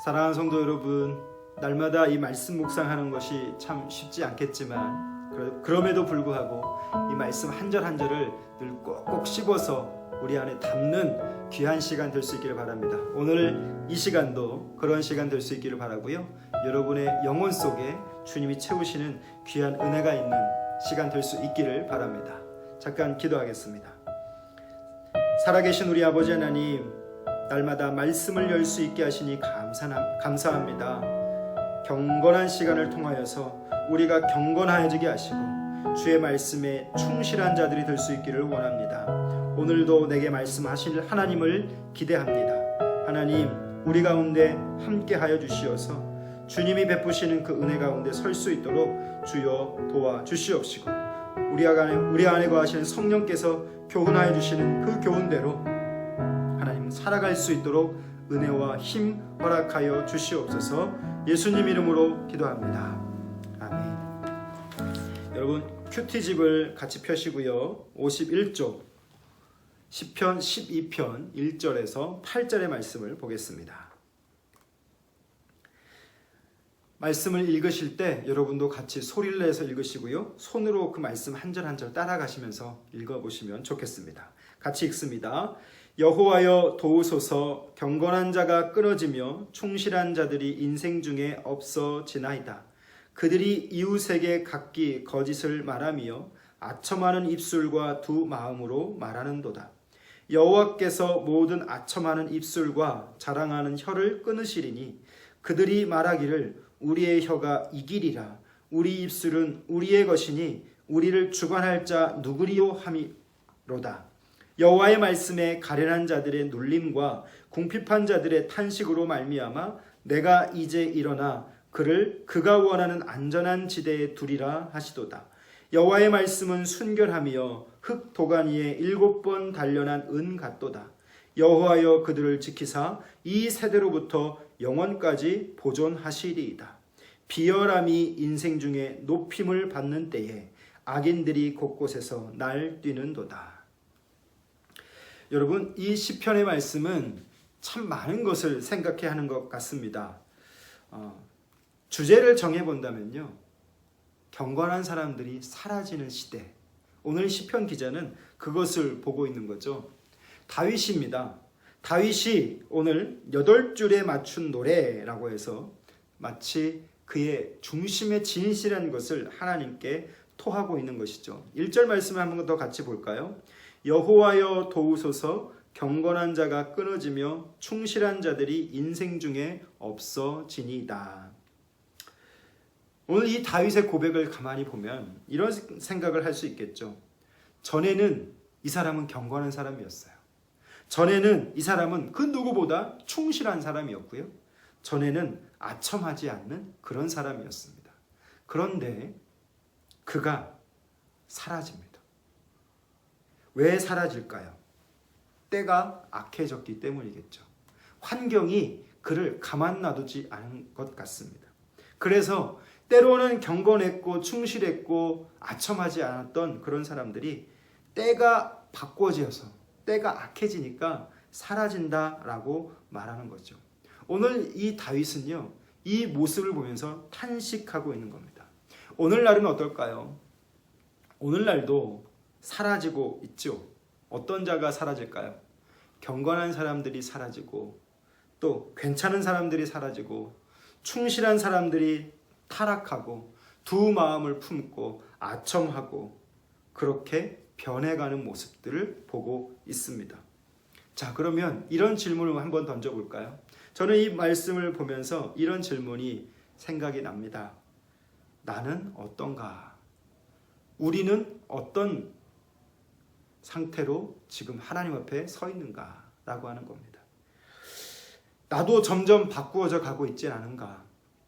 사랑하는 성도 여러분, 날마다 이 말씀 묵상하는 것이 참 쉽지 않겠지만 그럼에도 불구하고 이 말씀 한 절 한 절을 늘 꼭꼭 씹어서 우리 안에 담는 귀한 시간 될 수 있기를 바랍니다. 오늘 이 시간도 그런 시간 될 수 있기를 바라고요. 여러분의 영혼 속에 주님이 채우시는 귀한 은혜가 있는 시간 될 수 있기를 바랍니다. 잠깐 기도하겠습니다. 살아계신 우리 아버지 하나님, 날마다 말씀을 열 수 있게 하시니 감사합니다. 경건한 시간을 통하여서 우리가 경건하여지게 하시고 주의 말씀에 충실한 자들이 될 수 있기를 원합니다. 오늘도 내게 말씀하실 하나님을 기대합니다. 하나님, 우리 가운데 함께하여 주시어서 주님이 베푸시는 그 은혜 가운데 설 수 있도록 주여 도와주시옵시고 우리 안에 거하시는 성령께서 교훈하여 주시는 그 교훈대로 하나님 살아갈 수 있도록 은혜와 힘 허락하여 주시옵소서. 예수님 이름으로 기도합니다. 아멘. 여러분 큐티집을 같이 펴시고요. 51쪽 시편 12편 1절에서 8절의 말씀을 보겠습니다. 말씀을 읽으실 때 여러분도 같이 소리를 내서 읽으시고요. 손으로 그 말씀 한 절 한 절 따라가시면서 읽어보시면 좋겠습니다. 같이 읽습니다. 여호와여 도우소서. 경건한 자가 끊어지며 충실한 자들이 인생 중에 없어지나이다. 그들이 이웃에게 각기 거짓을 말하며 아첨하는 입술과 두 마음으로 말하는도다. 여호와께서 모든 아첨하는 입술과 자랑하는 혀를 끊으시리니 그들이 말하기를 우리의 혀가 이기리라. 우리 입술은 우리의 것이니 우리를 주관할 자 누구리요 함이로다. 여호와의 말씀에 가련한 자들의 눌림과 궁핍한 자들의 탄식으로 말미암아 내가 이제 일어나 그를 그가 원하는 안전한 지대에 두리라 하시도다. 여호와의 말씀은 순결하며 흙 도가니에 7번 단련한 은 같도다. 여호와여 그들을 지키사 이 세대로부터 영원까지 보존하시리이다. 비열함이 인생 중에 높임을 받는 때에 악인들이 곳곳에서 날뛰는도다. 여러분, 이 시편의 말씀은 참 많은 것을 생각해야 하는 것 같습니다. 주제를 정해본다면요, 경건한 사람들이 사라지는 시대. 오늘 시편 기자는 그것을 보고 있는 거죠. 다윗입니다. 다윗이 오늘 8줄에 맞춘 노래라고 해서 마치 그의 중심의 진실한 것을 하나님께 토하고 있는 것이죠. 1절 말씀을 한 번 더 같이 볼까요? 여호와여 도우소서. 경건한 자가 끊어지며 충실한 자들이 인생 중에 없어지니이다. 오늘 이 다윗의 고백을 가만히 보면 이런 생각을 할 수 있겠죠. 전에는 이 사람은 경건한 사람이었어요. 전에는 이 사람은 그 누구보다 충실한 사람이었고요. 전에는 아첨하지 않는 그런 사람이었습니다. 그런데 그가 사라집니다. 왜 사라질까요? 때가 악해졌기 때문이겠죠. 환경이 그를 가만 놔두지 않은 것 같습니다. 그래서 때로는 경건했고 충실했고 아첨하지 않았던 그런 사람들이 때가 바꿔져서 때가 악해지니까 사라진다라고 말하는 거죠. 오늘 이 다윗은요, 이 모습을 보면서 탄식하고 있는 겁니다. 오늘날은 어떨까요? 오늘날도 사라지고 있죠. 어떤 자가 사라질까요? 경건한 사람들이 사라지고 또 괜찮은 사람들이 사라지고 충실한 사람들이 타락하고 두 마음을 품고 아첨하고 그렇게 변해가는 모습들을 보고 있습니다. 자, 그러면 이런 질문을 한번 던져볼까요? 저는 이 말씀을 보면서 이런 질문이 생각이 납니다. 나는 어떤가? 우리는 어떤 상태로 지금 하나님 앞에 서 있는가? 라고 하는 겁니다. 나도 점점 바꾸어져 가고 있진 않은가?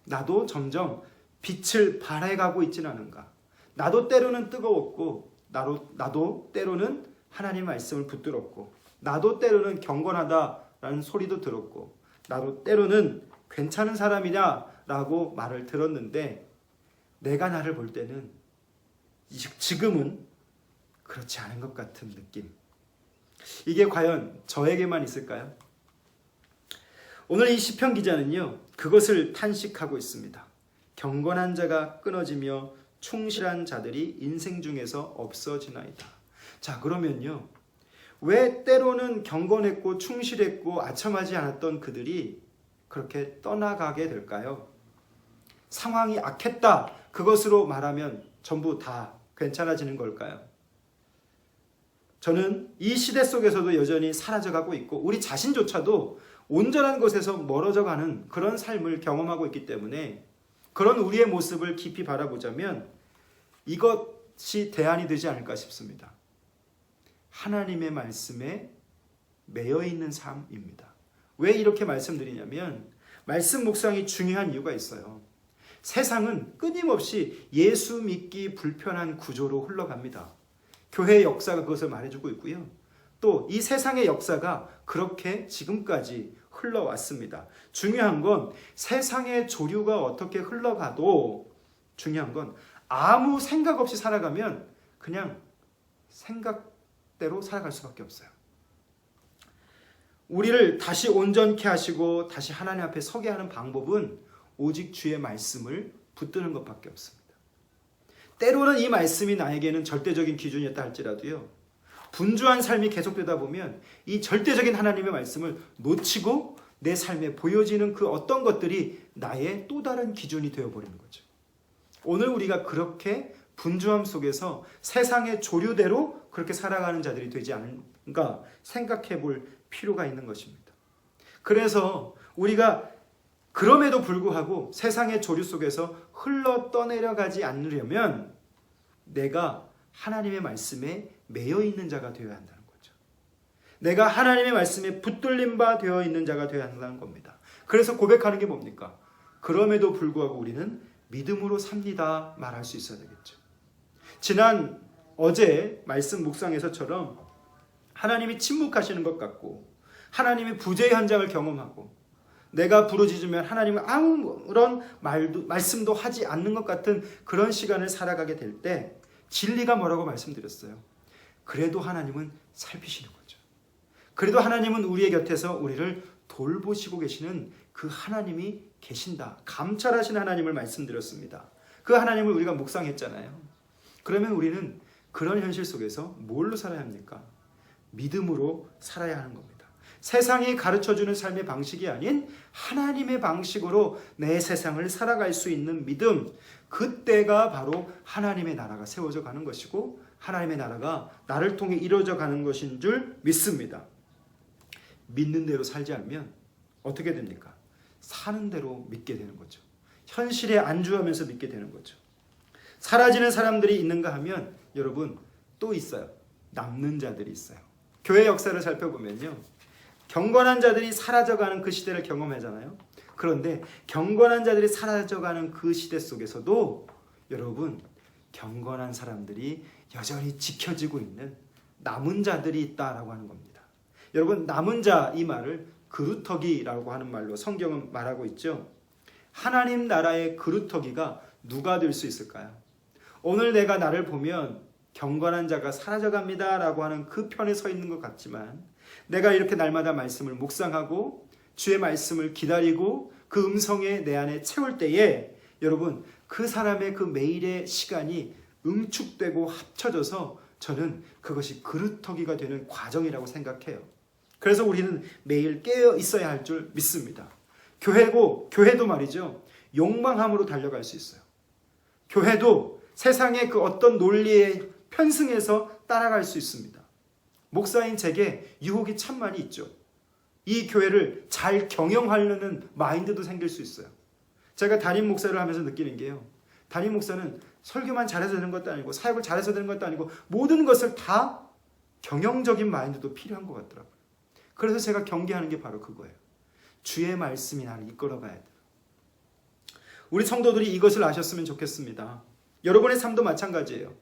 나도 점점 빛을 발해가고 있진 않은가? 나도 때로는 뜨거웠고 나도 때로는 하나님 말씀을 붙들었고 나도 때로는 경건하다라는 소리도 들었고 나도 때로는 괜찮은 사람이다 라고 말을 들었는데 내가 나를 볼 때는 지금은 그렇지 않은 것 같은 느낌. 이게 과연 저에게만 있을까요? 오늘 이 시편 기자는요, 그것을 탄식하고 있습니다. 경건한 자가 끊어지며 충실한 자들이 인생 중에서 없어지나이다. 자, 그러면요, 왜 때로는 경건했고 충실했고 아첨하지 않았던 그들이 그렇게 떠나가게 될까요? 상황이 악했다, 그것으로 말하면 전부 다 괜찮아지는 걸까요? 저는 이 시대 속에서도 여전히 사라져가고 있고 우리 자신조차도 온전한 것에서 멀어져가는 그런 삶을 경험하고 있기 때문에 그런 우리의 모습을 깊이 바라보자면 이것이 대안이 되지 않을까 싶습니다. 하나님의 말씀에 매여 있는 삶입니다. 왜 이렇게 말씀드리냐면 말씀 묵상이 중요한 이유가 있어요. 세상은 끊임없이 예수 믿기 불편한 구조로 흘러갑니다. 교회의 역사가 그것을 말해주고 있고요. 또 이 세상의 역사가 그렇게 지금까지 흘러왔습니다. 중요한 건 세상의 조류가 어떻게 흘러가도 중요한 건 아무 생각 없이 살아가면 그냥 생각대로 살아갈 수밖에 없어요. 우리를 다시 온전케 하시고 다시 하나님 앞에 서게 하는 방법은 오직 주의 말씀을 붙드는 것밖에 없습니다. 때로는 이 말씀이 나에게는 절대적인 기준이었다 할지라도요, 분주한 삶이 계속되다 보면 이 절대적인 하나님의 말씀을 놓치고 내 삶에 보여지는 그 어떤 것들이 나의 또 다른 기준이 되어버리는 거죠. 오늘 우리가 그렇게 분주함 속에서 세상의 조류대로 그렇게 살아가는 자들이 되지 않은가 생각해 볼 필요가 있는 것입니다. 그래서 우리가 그럼에도 불구하고 세상의 조류 속에서 흘러 떠내려가지 않으려면 내가 하나님의 말씀에 매여 있는 자가 되어야 한다는 거죠. 내가 하나님의 말씀에 붙들림 바 되어 있는 자가 되어야 한다는 겁니다. 그래서 고백하는 게 뭡니까? 그럼에도 불구하고 우리는 믿음으로 삽니다 말할 수 있어야 되겠죠. 어제 말씀 묵상에서처럼 하나님이 침묵하시는 것 같고 하나님이 부재의 현장을 경험하고 내가 부르짖으면 하나님은 아무런 말씀도 하지 않는 것 같은 그런 시간을 살아가게 될 때 진리가 뭐라고 말씀드렸어요? 그래도 하나님은 살피시는 거죠. 그래도 하나님은 우리의 곁에서 우리를 돌보시고 계시는 그 하나님이 계신다. 감찰하시는 하나님을 말씀드렸습니다. 그 하나님을 우리가 묵상했잖아요. 그러면 우리는 그런 현실 속에서 뭘로 살아야 합니까? 믿음으로 살아야 하는 겁니다. 세상이 가르쳐주는 삶의 방식이 아닌 하나님의 방식으로 내 세상을 살아갈 수 있는 믿음, 그때가 바로 하나님의 나라가 세워져 가는 것이고 하나님의 나라가 나를 통해 이루어져 가는 것인 줄 믿습니다. 믿는 대로 살지 않으면 어떻게 됩니까? 사는 대로 믿게 되는 거죠. 현실에 안주하면서 믿게 되는 거죠. 사라지는 사람들이 있는가 하면 여러분 또 있어요. 남는 자들이 있어요. 교회 역사를 살펴보면요, 경건한 자들이 사라져가는 그 시대를 경험하잖아요. 그런데 경건한 자들이 사라져가는 그 시대 속에서도 여러분 경건한 사람들이 여전히 지켜지고 있는 남은 자들이 있다라고 하는 겁니다. 여러분 남은 자 이 말을 그루터기라고 하는 말로 성경은 말하고 있죠. 하나님 나라의 그루터기가 누가 될 수 있을까요? 오늘 내가 나를 보면 경건한 자가 사라져갑니다 라고 하는 그 편에 서 있는 것 같지만 내가 이렇게 날마다 말씀을 묵상하고 주의 말씀을 기다리고 그 음성에 내 안에 채울 때에 여러분 그 사람의 그 매일의 시간이 응축되고 합쳐져서 저는 그것이 그루터기가 되는 과정이라고 생각해요. 그래서 우리는 매일 깨어 있어야 할 줄 믿습니다. 교회도 말이죠, 욕망함으로 달려갈 수 있어요. 교회도 세상의 그 어떤 논리에 편승해서 따라갈 수 있습니다. 목사인 제게 유혹이 참 많이 있죠. 이 교회를 잘 경영하려는 마인드도 생길 수 있어요. 제가 담임 목사를 하면서 느끼는 게요, 담임 목사는 설교만 잘해서 되는 것도 아니고 사역을 잘해서 되는 것도 아니고 모든 것을 다 경영적인 마인드도 필요한 것 같더라고요. 그래서 제가 경계하는 게 바로 그거예요. 주의 말씀이 나를 이끌어가야 돼요. 우리 성도들이 이것을 아셨으면 좋겠습니다. 여러분의 삶도 마찬가지예요.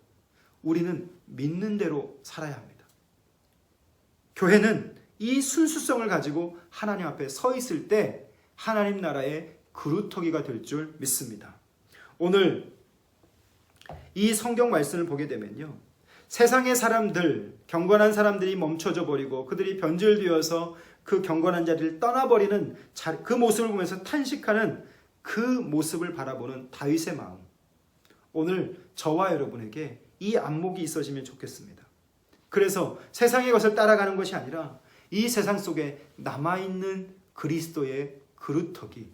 우리는 믿는 대로 살아야 합니다. 교회는 이 순수성을 가지고 하나님 앞에 서 있을 때 하나님 나라의 그루터기가 될 줄 믿습니다. 오늘 이 성경 말씀을 보게 되면요, 세상의 사람들, 경건한 사람들이 멈춰져 버리고 그들이 변질되어서 그 경건한 자리를 떠나버리는 그 모습을 보면서 탄식하는 그 모습을 바라보는 다윗의 마음. 오늘 저와 여러분에게 이 안목이 있어지면 좋겠습니다. 그래서 세상의 것을 따라가는 것이 아니라 이 세상 속에 남아있는 그리스도의 그루터기,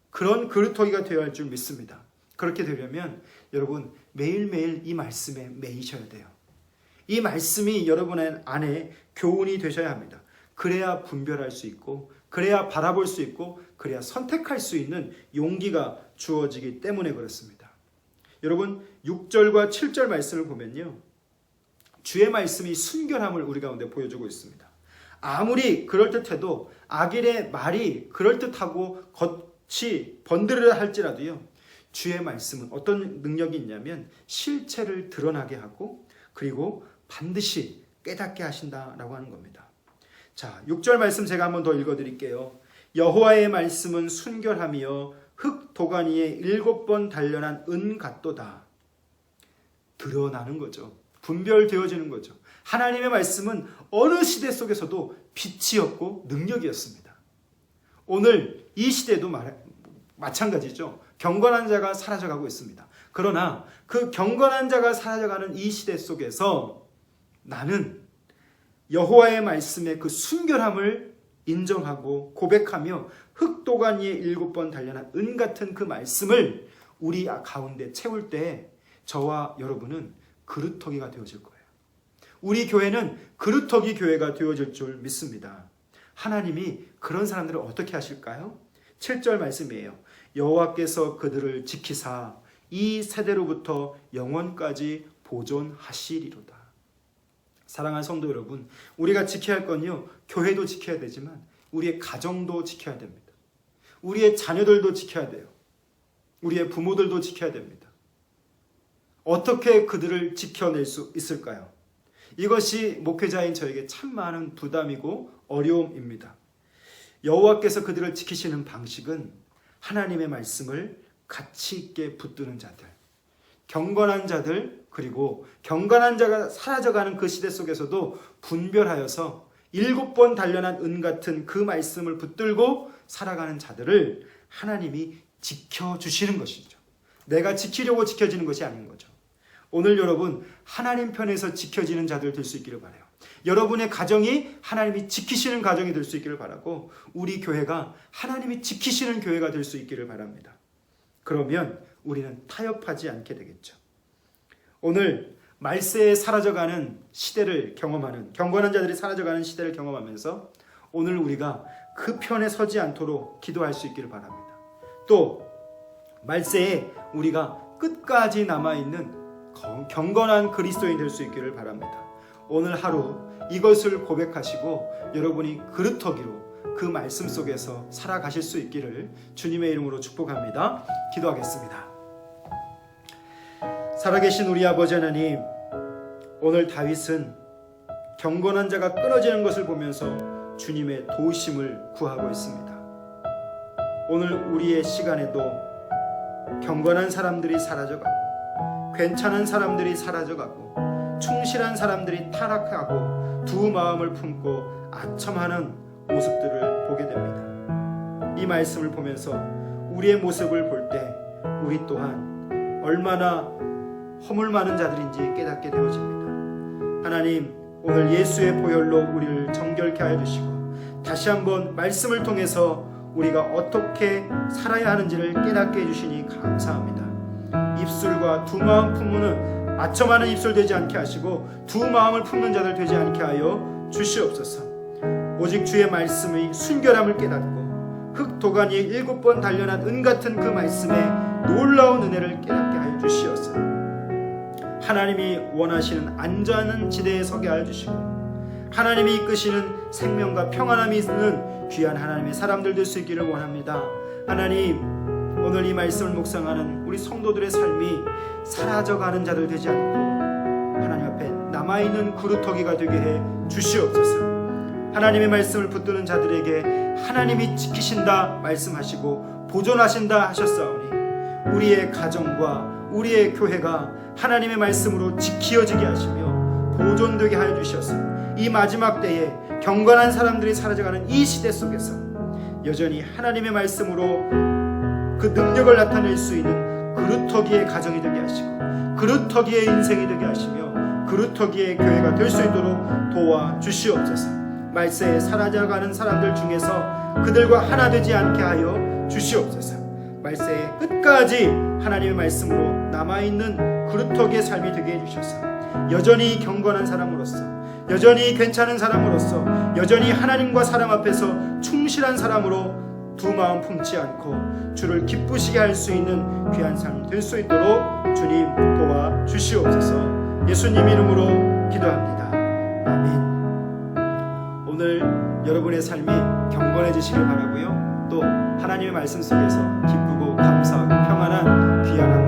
그런 그루터기가 되어야 할 줄 믿습니다. 그렇게 되려면 여러분 매일매일 이 말씀에 매이셔야 돼요. 이 말씀이 여러분 안에 교훈이 되셔야 합니다. 그래야 분별할 수 있고, 그래야 바라볼 수 있고, 그래야 선택할 수 있는 용기가 주어지기 때문에 그렇습니다. 여러분 6절과 7절 말씀을 보면요, 주의 말씀이 순결함을 우리 가운데 보여주고 있습니다. 아무리 그럴듯해도 악인의 말이 그럴듯하고 겉이 번드르르 할지라도요, 주의 말씀은 어떤 능력이 있냐면 실체를 드러나게 하고 그리고 반드시 깨닫게 하신다라고 하는 겁니다. 자, 6절 말씀 제가 한번 더 읽어드릴게요. 여호와의 말씀은 순결하며 흙 도가니에 7번 단련한 은 같도다. 드러나는 거죠. 분별되어지는 거죠. 하나님의 말씀은 어느 시대 속에서도 빛이었고 능력이었습니다. 오늘 이 시대도 마찬가지죠. 경건한 자가 사라져가고 있습니다. 그러나 그 경건한 자가 사라져가는 이 시대 속에서 나는 여호와의 말씀의 그 순결함을 인정하고 고백하며 흙도가니에 7번 단련한 은 같은 그 말씀을 우리 가운데 채울 때 저와 여러분은 그루터기가 되어질 거예요. 우리 교회는 그루터기 교회가 되어질 줄 믿습니다. 하나님이 그런 사람들을 어떻게 하실까요? 7절 말씀이에요. 여호와께서 그들을 지키사 이 세대로부터 영원까지 보존하시리로다. 사랑하는 성도 여러분, 우리가 지켜야 할 건요, 교회도 지켜야 되지만 우리의 가정도 지켜야 됩니다. 우리의 자녀들도 지켜야 돼요. 우리의 부모들도 지켜야 됩니다. 어떻게 그들을 지켜낼 수 있을까요? 이것이 목회자인 저에게 참 많은 부담이고 어려움입니다. 여호와께서 그들을 지키시는 방식은 하나님의 말씀을 가치 있게 붙드는 자들, 경건한 자들, 그리고 경건한 자가 사라져가는 그 시대 속에서도 분별하여서 7번 단련한 은 같은 그 말씀을 붙들고 살아가는 자들을 하나님이 지켜주시는 것이죠. 내가 지키려고 지켜지는 것이 아닌 거죠. 오늘 여러분 하나님 편에서 지켜지는 자들 될 수 있기를 바라요. 여러분의 가정이 하나님이 지키시는 가정이 될 수 있기를 바라고, 우리 교회가 하나님이 지키시는 교회가 될 수 있기를 바랍니다. 그러면 우리는 타협하지 않게 되겠죠. 오늘 말세에 사라져가는 시대를 경험하는, 경건한 자들이 사라져가는 시대를 경험하면서 오늘 우리가 그 편에 서지 않도록 기도할 수 있기를 바랍니다. 또 말세에 우리가 끝까지 남아있는 경건한 그리스도인이 될 수 있기를 바랍니다. 오늘 하루 이것을 고백하시고 여러분이 그루터기로 그 말씀 속에서 살아가실 수 있기를 주님의 이름으로 축복합니다. 기도하겠습니다. 살아계신 우리 아버지 하나님, 오늘 다윗은 경건한 자가 끊어지는 것을 보면서 주님의 도우심을 구하고 있습니다. 오늘 우리의 시간에도 경건한 사람들이 사라져가고, 괜찮은 사람들이 사라져가고, 충실한 사람들이 타락하고 두 마음을 품고 아첨하는 모습들을 보게 됩니다. 이 말씀을 보면서 우리의 모습을 볼 때 우리 또한 얼마나 허물 많은 자들인지 깨닫게 되어집니다. 하나님, 오늘 예수의 보혈로 우리를 정결케 하여 주시고 다시 한번 말씀을 통해서 우리가 어떻게 살아야 하는지를 깨닫게 해주시니 감사합니다. 입술과 두 마음 품는 아첨하는 입술 되지 않게 하시고 두 마음을 품는 자들 되지 않게 하여 주시옵소서. 오직 주의 말씀의 순결함을 깨닫고 흙 도가니에 7번 단련한 은 같은 그 말씀에 놀라운 은혜를 깨닫게 하여 주시옵소서. 하나님이 원하시는 안전한 지대에 서게 하여 주시고 하나님이 이끄시는 생명과 평안함이 있는 귀한 하나님의 사람들 될 수 있기를 원합니다. 하나님, 오늘 이 말씀을 묵상하는 우리 성도들의 삶이 사라져가는 자들 되지 않고 하나님 앞에 남아있는 그루터기가 되게 해 주시옵소서. 하나님의 말씀을 붙드는 자들에게 하나님이 지키신다 말씀하시고 보존하신다 하셨사오니 우리의 가정과 우리의 교회가 하나님의 말씀으로 지키어지게 하시며 보존되게 하여 주셔서 이 마지막 때에 경건한 사람들이 사라져가는 이 시대 속에서 여전히 하나님의 말씀으로 그 능력을 나타낼 수 있는 그루터기의 가정이 되게 하시고 그루터기의 인생이 되게 하시며 그루터기의 교회가 될 수 있도록 도와주시옵소서. 말세에 사라져가는 사람들 중에서 그들과 하나 되지 않게 하여 주시옵소서. 말세의 끝까지 하나님의 말씀으로 남아있는 그루터기의 삶이 되게 해주셔서 여전히 경건한 사람으로서, 여전히 괜찮은 사람으로서, 여전히 하나님과 사람 앞에서 충실한 사람으로 두 마음 품지 않고 주를 기쁘시게 할 수 있는 귀한 삶이 될 수 있도록 주님 도와주시옵소서. 예수님 이름으로 기도합니다. 아멘. 오늘 여러분의 삶이 경건해지시길 바라고요. 또 하나님의 말씀 속에서 기쁘고 감사하고 평안한 귀한